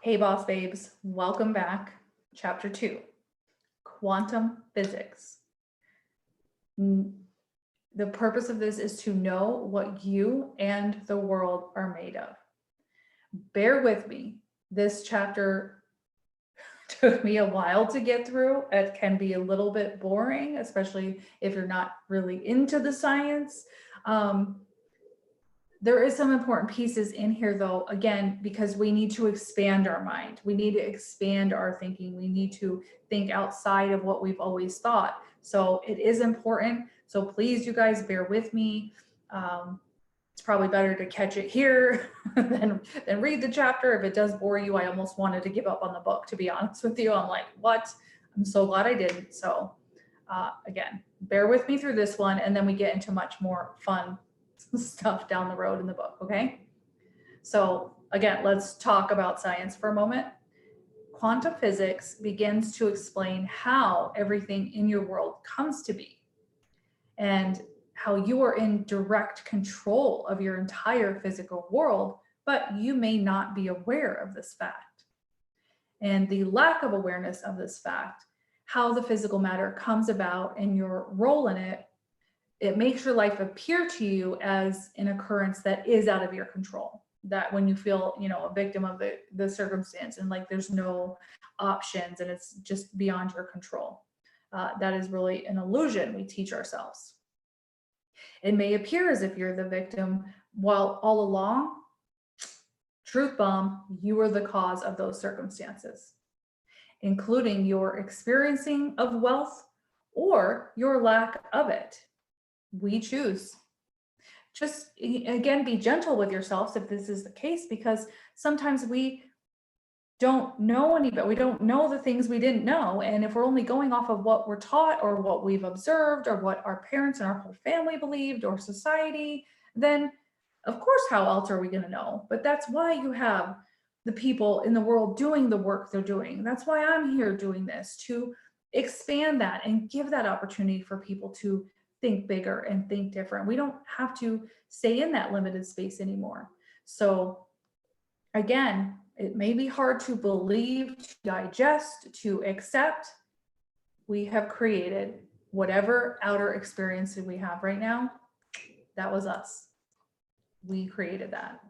Hey, boss babes, welcome back. Chapter 2, Quantum Physics. The purpose of this is to know what you and the world are made of. Bear with me. This chapter took me a while to get through. It can be a little bit boring, especially if you're not really into the science. There is some important pieces in here though, again, because we need to expand our mind. We need to expand our thinking. We need to think outside of what we've always thought. So it is important. So please, you guys, bear with me. It's probably better to catch it here than read the chapter. If it does bore you, I almost wanted to give up on the book, to be honest with you. I'm like, what? I'm so glad I didn't. So again, bear with me through this one, and then we get into much more fun stuff down the road in the book, okay? So again, let's talk about science for a moment. Quantum physics begins to explain how everything in your world comes to be and how you are in direct control of your entire physical world, but you may not be aware of this fact. And the lack of awareness of this fact, how the physical matter comes about and your role in it, it makes your life appear to you as an occurrence that is out of your control. That when you feel, a victim of the circumstance and like there's no options and it's just beyond your control. That is really an illusion we teach ourselves. It may appear as if you're the victim, while all along, truth bomb, you are the cause of those circumstances, including your experiencing of wealth or your lack of it. We choose. Just again, be gentle with yourselves if this is the case, because sometimes we don't know any better. We don't know the things we didn't know. And if we're only going off of what we're taught or what we've observed or what our parents and our whole family believed or society, then of course, how else are we going to know? But that's why you have the people in the world doing the work they're doing. That's why I'm here doing this, to expand that and give that opportunity for people to think bigger and think different. We don't have to stay in that limited space anymore. So again, it may be hard to believe, to digest, to accept. We have created whatever outer experience we have right now. That was us. We created that.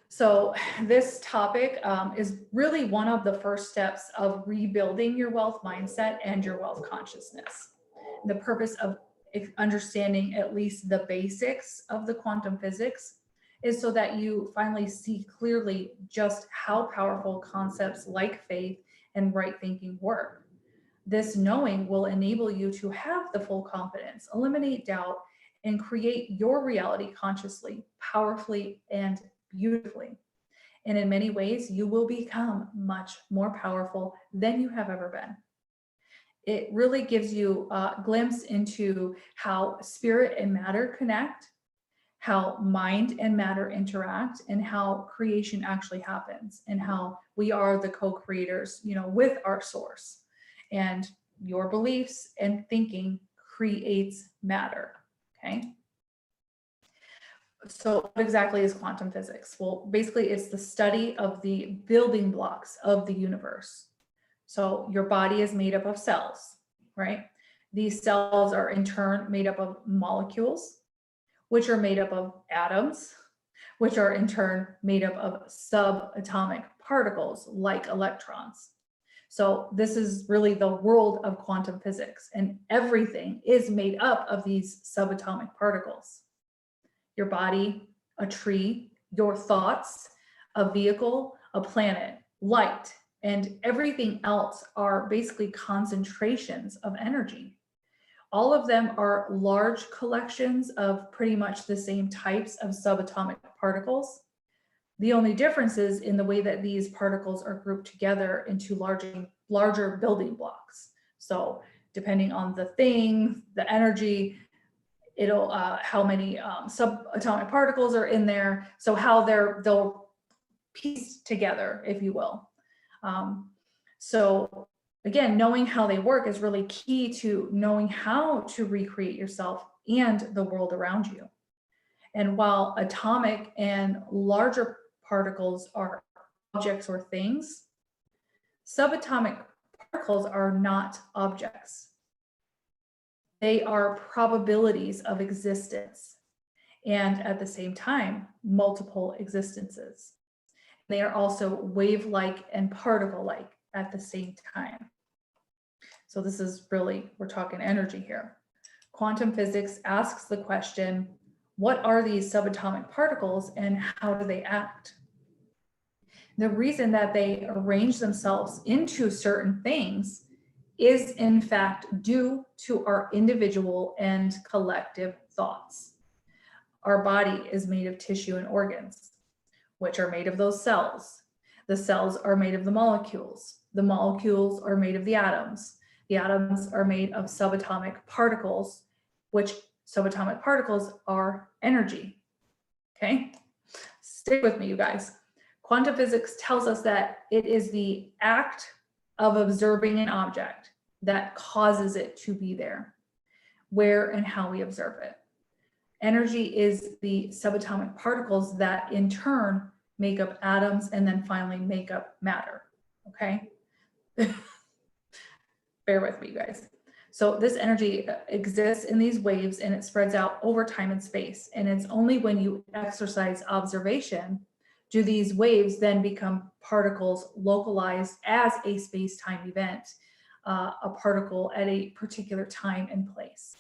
So this topic is really one of the first steps of rebuilding your wealth mindset and your wealth consciousness. The purpose of understanding at least the basics of the quantum physics is so that you finally see clearly just how powerful concepts like faith and right thinking work. This knowing will enable you to have the full confidence, eliminate doubt, and create your reality consciously, powerfully, and beautifully. And in many ways, you will become much more powerful than you have ever been. It really gives you a glimpse into how spirit and matter connect, how mind and matter interact, and how creation actually happens, and how we are the co-creators, with our source. And your beliefs and thinking creates matter, okay? So what exactly is quantum physics? Well, basically it's the study of the building blocks of the universe. So your body is made up of cells, right? These cells are in turn made up of molecules, which are made up of atoms, which are in turn made up of subatomic particles like electrons. So this is really the world of quantum physics, and everything is made up of these subatomic particles. Your body, a tree, your thoughts, a vehicle, a planet, light, and everything else are basically concentrations of energy. All of them are large collections of pretty much the same types of subatomic particles. The only difference is in the way that these particles are grouped together into larger building blocks. So depending on the thing, the energy, it'll how many subatomic particles are in there, so how they'll piece together, if you will. So again, knowing how they work is really key to knowing how to recreate yourself and the world around you. And while atomic and larger particles are objects or things, subatomic particles are not objects. They are probabilities of existence, and at the same time, multiple existences. They are also wave-like and particle-like at the same time. So this is really, we're talking energy here. Quantum physics asks the question, what are these subatomic particles and how do they act? The reason that they arrange themselves into certain things is in fact due to our individual and collective thoughts. Our body is made of tissue and organs, which are made of those cells. The cells are made of the molecules. The molecules are made of the atoms. The atoms are made of subatomic particles, which subatomic particles are energy. Okay, stick with me, you guys. Quantum physics tells us that it is the act of observing an object that causes it to be there, where and how we observe it. Energy is the subatomic particles that in turn make up atoms and then finally make up matter, okay? Bear with me, you guys. So this energy exists in these waves and it spreads out over time and space. And it's only when you exercise observation do these waves then become particles localized as a space-time event, a particle at a particular time and place.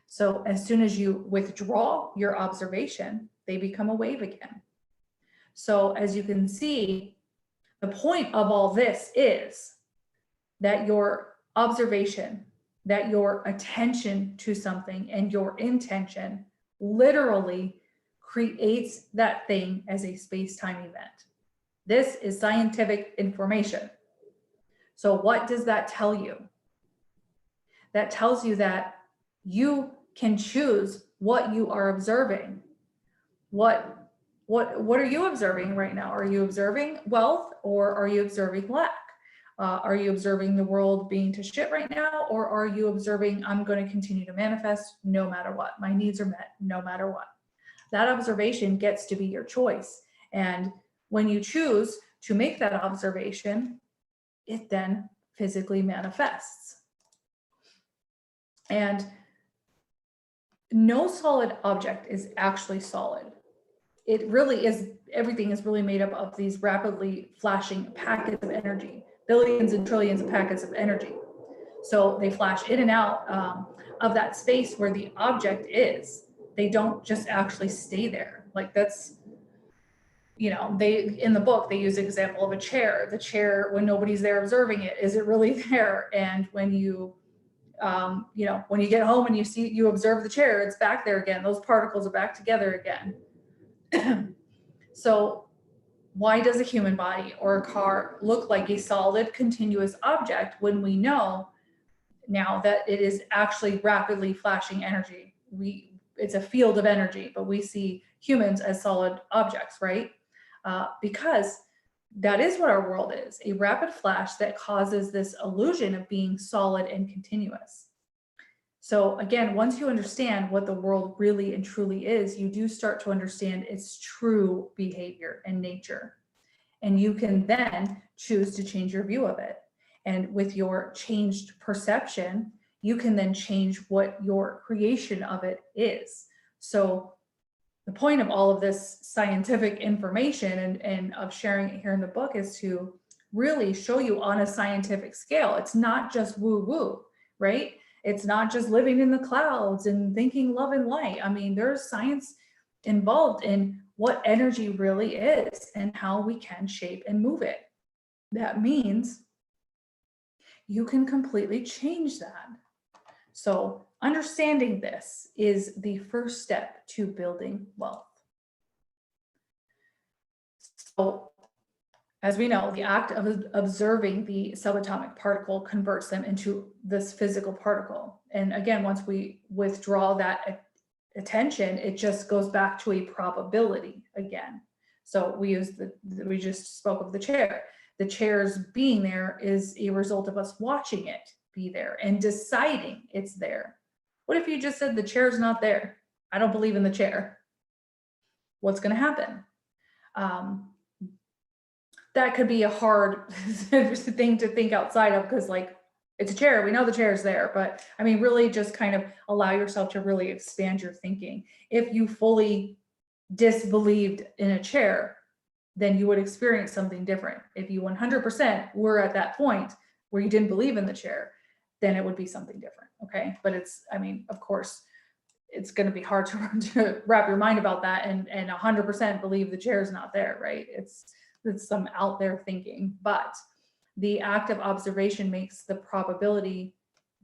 So as soon as you withdraw your observation, they become a wave again. So as you can see, the point of all this is that your observation, that your attention to something and your intention literally creates that thing as a space-time event. This is scientific information. So what does that tell you? That tells you that you can choose what you are observing. What are you observing right now? Are you observing wealth or are you observing lack? Are you observing the world being to shit right now? Or are you observing, I'm going to continue to manifest no matter what? My needs are met no matter what. That observation gets to be your choice. And when you choose to make that observation, it then physically manifests. And no solid object is actually solid. It really is, everything is really made up of these rapidly flashing packets of energy, billions and trillions of packets of energy. So they flash in and out of that space where the object is. They don't just actually stay there. Like that's, you know, they, in the book, they use the example of a chair. The chair, when nobody's there observing it, is it really there? And when you, you know, when you get home and you observe the chair, it's back there again. Those particles are back together again. So why does a human body or a car look like a solid continuous object when we know now that it is actually rapidly flashing energy? It's a field of energy, but we see humans as solid objects, right? Because that is what our world is, a rapid flash that causes this illusion of being solid and continuous. So again, once you understand what the world really and truly is, you do start to understand its true behavior and nature. And you can then choose to change your view of it. And with your changed perception, you can then change what your creation of it is. So the point of all of this scientific information and of sharing it here in the book is to really show you on a scientific scale. It's not just woo-woo, right? It's not just living in the clouds and thinking love and light. I mean, there's science involved in what energy really is and how we can shape and move it. That means you can completely change that. So understanding this is the first step to building wealth. So as we know, the act of observing the subatomic particle converts them into this physical particle. And again, once we withdraw that attention, it just goes back to a probability again. So we just spoke of the chair. The chair's being there is a result of us watching it be there and deciding it's there. What if you just said the chair's not there? I don't believe in the chair. What's going to happen? that could be a hard thing to think outside of, because like it's a chair, we know the chair is there, but I mean, really just kind of allow yourself to really expand your thinking. If you fully disbelieved in a chair, then you would experience something different. If you 100% were at that point where you didn't believe in the chair, then it would be something different. Okay. But it's, I mean, of course, it's going to be hard to wrap your mind about that and 100% believe the chair is not there, right? It's some out there thinking, but the act of observation makes the probability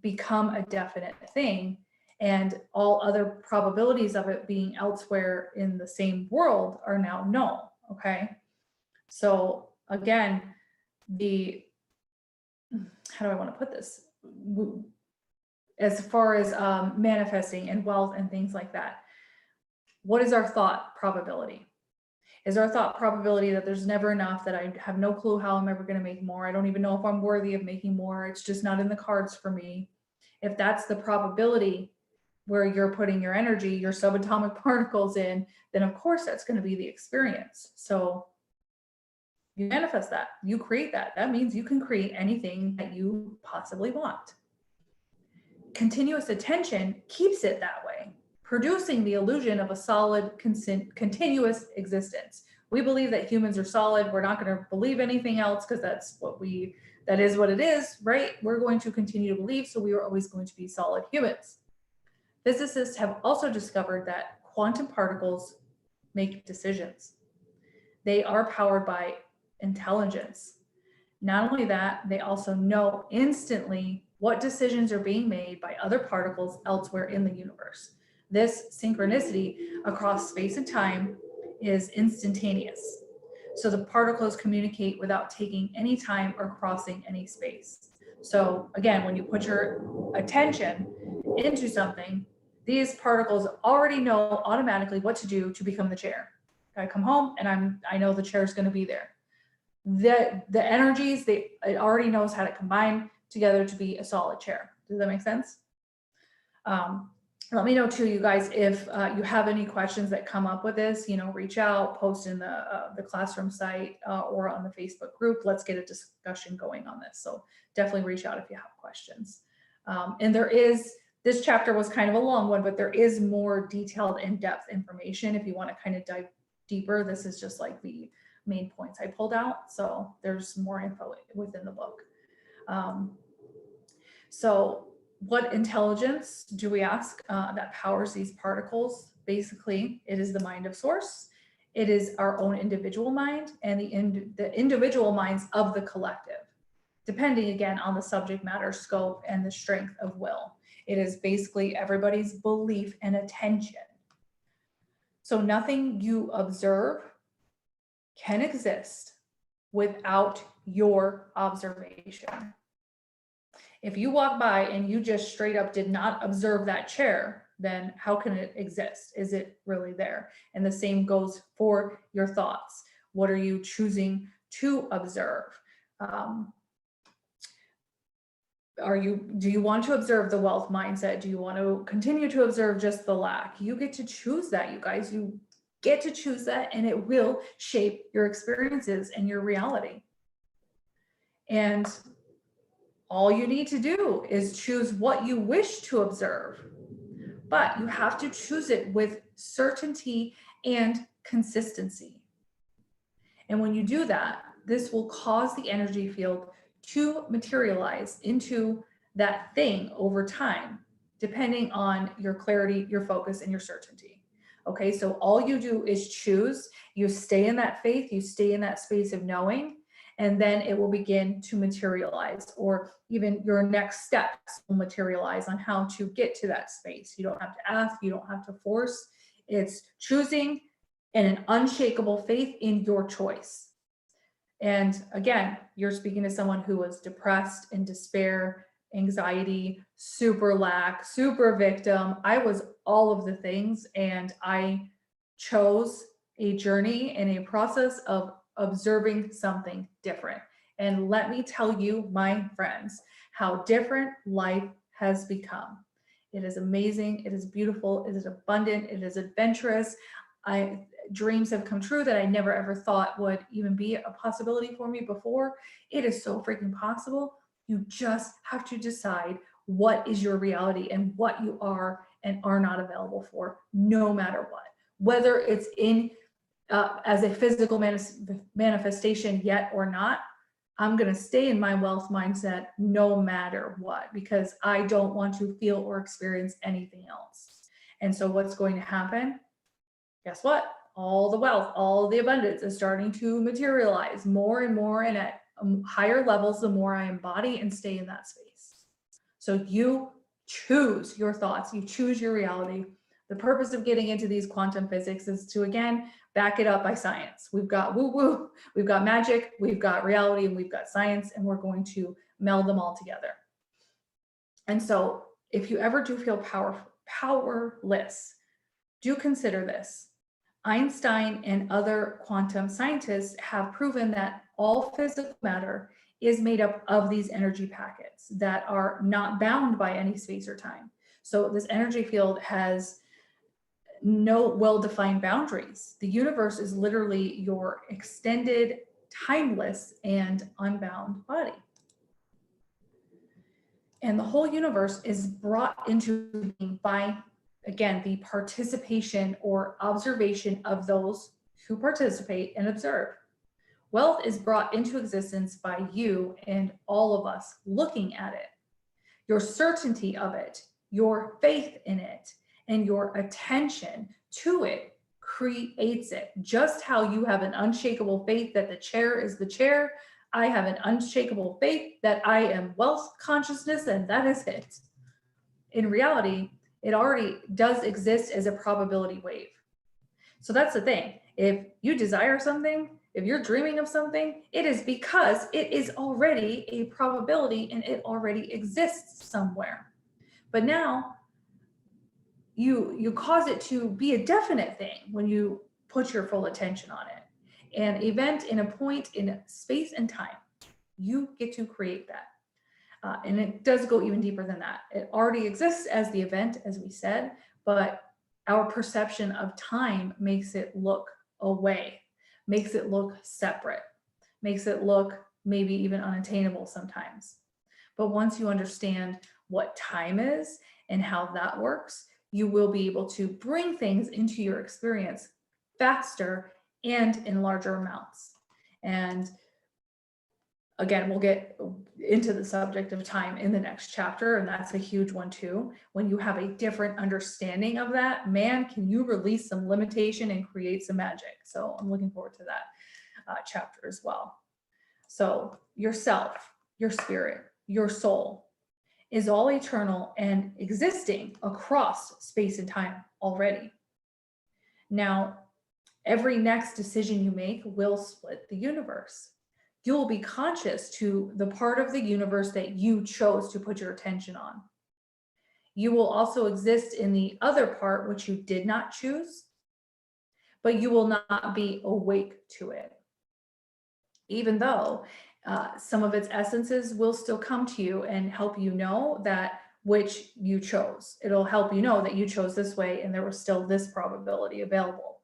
become a definite thing, and all other probabilities of it being elsewhere in the same world are now known. Okay. So again, how do I want to put this? As far as manifesting and wealth and things like that, what is our thought probability? Is our thought probability that there's never enough, that I have no clue how I'm ever going to make more? I don't even know if I'm worthy of making more. It's just not in the cards for me. If that's the probability where you're putting your energy, your subatomic particles in, then of course that's going to be the experience. So you manifest that, you create that. That means you can create anything that you possibly want. Continuous attention keeps it that way, producing the illusion of a solid, continuous existence. We believe that humans are solid. We're not going to believe anything else because that is what it is, right? We're going to continue to believe, so we are always going to be solid humans. Physicists have also discovered that quantum particles make decisions. They are powered by intelligence. Not only that, they also know instantly what decisions are being made by other particles elsewhere in the universe. This synchronicity across space and time is instantaneous. So the particles communicate without taking any time or crossing any space. So again, when you put your attention into something, these particles already know automatically what to do to become the chair. I come home and I know the chair is going to be there. The energies, it already knows how to combine together to be a solid chair. Does that make sense? Let me know too, you guys, if you have any questions that come up with this, reach out, post in the classroom site or on the Facebook group. Let's get a discussion going on this. So definitely reach out if you have questions. And this chapter was kind of a long one, but there is more detailed in-depth information if you want to kind of dive deeper. This is just like the main points I pulled out. So there's more info within the book. So what intelligence do we ask that powers these particles? Basically, it is the mind of source. It is our own individual mind and the individual minds of the collective, depending again on the subject matter, scope, and the strength of will. It is basically everybody's belief and attention. So nothing you observe can exist without your observation. If you walk by and you just straight up did not observe that chair, then how can it exist? Is it really there? And the same goes for your thoughts. What are you choosing to observe? Do you want to observe the wealth mindset? Do you want to continue to observe just the lack? You get to choose that, you guys. You get to choose that, and it will shape your experiences and your reality. And all you need to do is choose what you wish to observe, but you have to choose it with certainty and consistency. And when you do that, this will cause the energy field to materialize into that thing over time, depending on your clarity, your focus, and your certainty. Okay, so all you do is choose, you stay in that faith, you stay in that space of knowing, and then it will begin to materialize, or even your next steps will materialize on how to get to that space. You don't have to ask, you don't have to force. It's choosing and an unshakable faith in your choice. And again, you're speaking to someone who was depressed, in despair, anxiety, super lack, super victim. I was all of the things, and I chose a journey and a process of observing something different. And let me tell you, my friends, how different life has become. It is amazing. It is beautiful. It is abundant. It is adventurous. Dreams have come true that I never ever thought would even be a possibility for me before. It is so freaking possible. You just have to decide what is your reality and what you are and are not available for, no matter what. Whether it's in as a physical manifestation yet or not, I'm going to stay in my wealth mindset no matter what, because I don't want to feel or experience anything else. And so what's going to happen? Guess what? All the wealth, all the abundance is starting to materialize more and more, and at higher levels the more I embody and stay in that space. So you choose your thoughts, you choose your reality. The purpose of getting into these quantum physics is to, again, back it up by science. We've got woo-woo, we've got magic, we've got reality, and we've got science, and we're going to meld them all together. And so if you ever do feel powerless, do consider this. Einstein and other quantum scientists have proven that all physical matter is made up of these energy packets that are not bound by any space or time. So this energy field has no well-defined boundaries. The universe is literally your extended, timeless, and unbound body. And the whole universe is brought into being by, again, the participation or observation of those who participate and observe. Wealth is brought into existence by you and all of us looking at it. Your certainty of it, your faith in it, and your attention to it creates it. Just how you have an unshakable faith that the chair is the chair, I have an unshakable faith that I am wealth consciousness, and that is it. In reality, it already does exist as a probability wave. So that's the thing. If you desire something, if you're dreaming of something, it is because it is already a probability and it already exists somewhere. But now you cause it to be a definite thing when you put your full attention on it. An event in a point in space and time, you get to create that. And it does go even deeper than that. It already exists as the event, as we said, but our perception of time makes it look away, makes it look separate, makes it look maybe even unattainable sometimes. But once you understand what time is and how that works, you will be able to bring things into your experience faster and in larger amounts. And again, we'll get into the subject of time in the next chapter, and that's a huge one too. When you have a different understanding of that, man, can you release some limitation and create some magic? So I'm looking forward to that chapter as well. So yourself, your spirit, your soul is all eternal and existing across space and time already. Now, every next decision you make will split the universe. You'll be conscious to the part of the universe that you chose to put your attention on. You will also exist in the other part which you did not choose, but you will not be awake to it. Even though some of its essences will still come to you and help you know that which you chose. It'll help you know that you chose this way and there was still this probability available.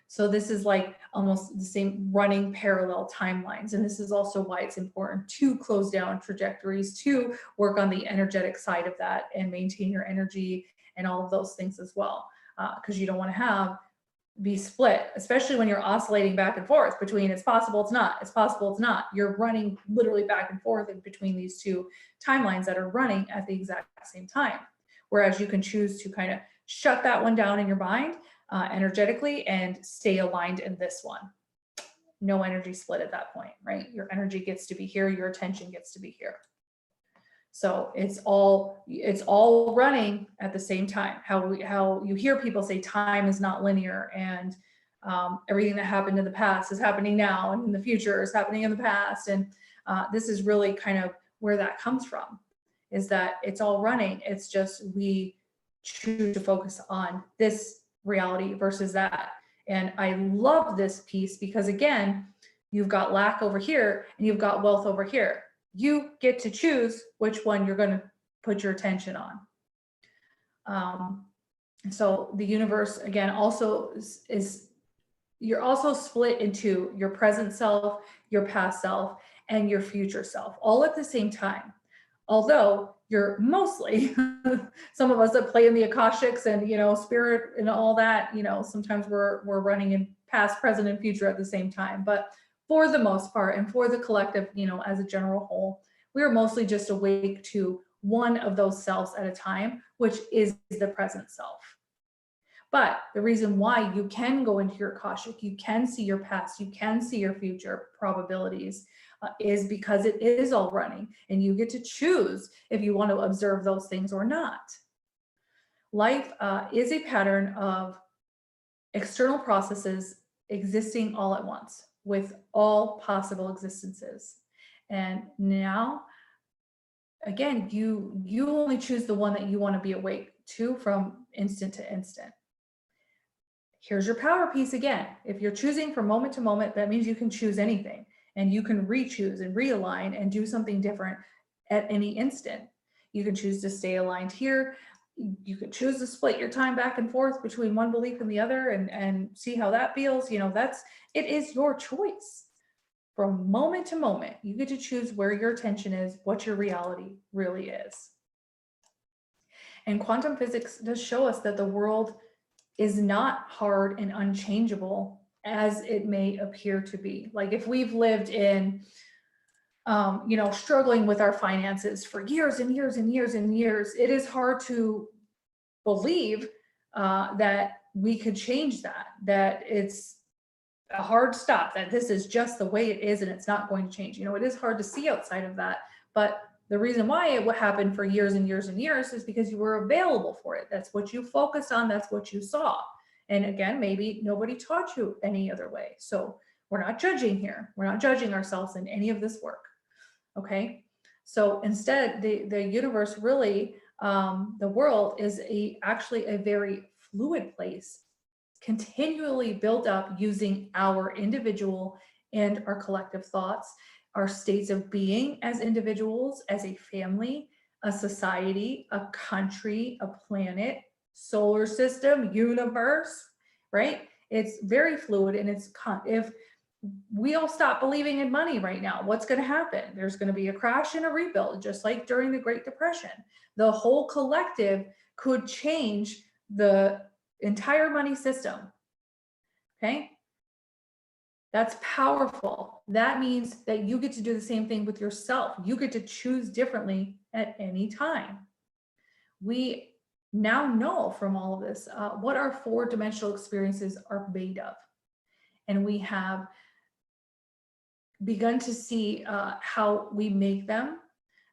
So this is like almost the same running parallel timelines. And this is also why it's important to close down trajectories, to work on the energetic side of that and maintain your energy and all of those things as well. Because you don't want to be split, especially when you're oscillating back and forth between it's possible, it's not, it's possible, it's not. You're running literally back and forth in between these two timelines that are running at the exact same time. Whereas you can choose to kind of shut that one down in your mind energetically and stay aligned in this one. No energy split at that point, right? Your energy gets to be here, your attention gets to be here. So it's all running at the same time. How you hear people say time is not linear, and everything that happened in the past is happening now, and in the future is happening in the past. And this is really kind of where that comes from, is that it's all running. It's just we choose to focus on this reality versus that. And I love this piece because, again, you've got lack over here and you've got wealth over here. You get to choose which one you're going to put your attention on. So the universe, again, also is you're also split into your present self, your past self, and your future self, all at the same time. Although you're mostly some of us that play in the Akashics and spirit and all that, sometimes we're running in past, present, and future at the same time. But for the most part, and for the collective, as a general whole, we are mostly just awake to one of those selves at a time, which is the present self. But the reason why you can go into your Akashic, you can see your past, you can see your future probabilities, is because it is all running and you get to choose if you want to observe those things or not. Life is a pattern of external processes existing all at once with all possible existences. And now, again, you only choose the one that you want to be awake to from instant to instant. Here's your power piece again. If you're choosing from moment to moment, that means you can choose anything and you can re-choose and realign and do something different at any instant. You can choose to stay aligned here. You can choose to split your time back and forth between one belief and the other and see how that feels. It is your choice. From moment to moment, you get to choose where your attention is, what your reality really is. And quantum physics does show us that the world is not hard and unchangeable as it may appear to be. Like if we've lived in, struggling with our finances for years and years and years and years, it is hard to believe that we could change that it's a hard stop, that this is just the way it is and it's not going to change. It is hard to see outside of that, but the reason why it would happen for years and years and years is because you were available for it. That's what you focused on. That's what you saw. And again, maybe nobody taught you any other way. So we're not judging here. We're not judging ourselves in any of this work. Okay. So instead, the universe really, the world is actually a very fluid place, continually built up using our individual and our collective thoughts, our states of being as individuals, as a family, a society, a country, a planet, solar system, universe, right? It's very fluid, and if we all stop believing in money right now, what's going to happen? There's going to be a crash and a rebuild, just like during the Great Depression. The whole collective could change the entire money system. Okay? That's powerful. That means that you get to do the same thing with yourself. You get to choose differently at any time. We now know from all of this what our four-dimensional experiences are made of. And we have begun to see how we make them.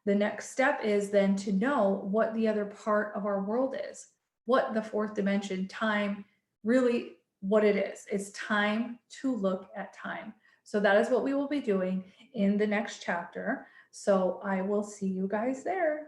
The next step is then to know what the other part of our world is, what the fourth dimension, time, really what it is. It's time to look at time. So that is what we will be doing in the next chapter. So I will see you guys there.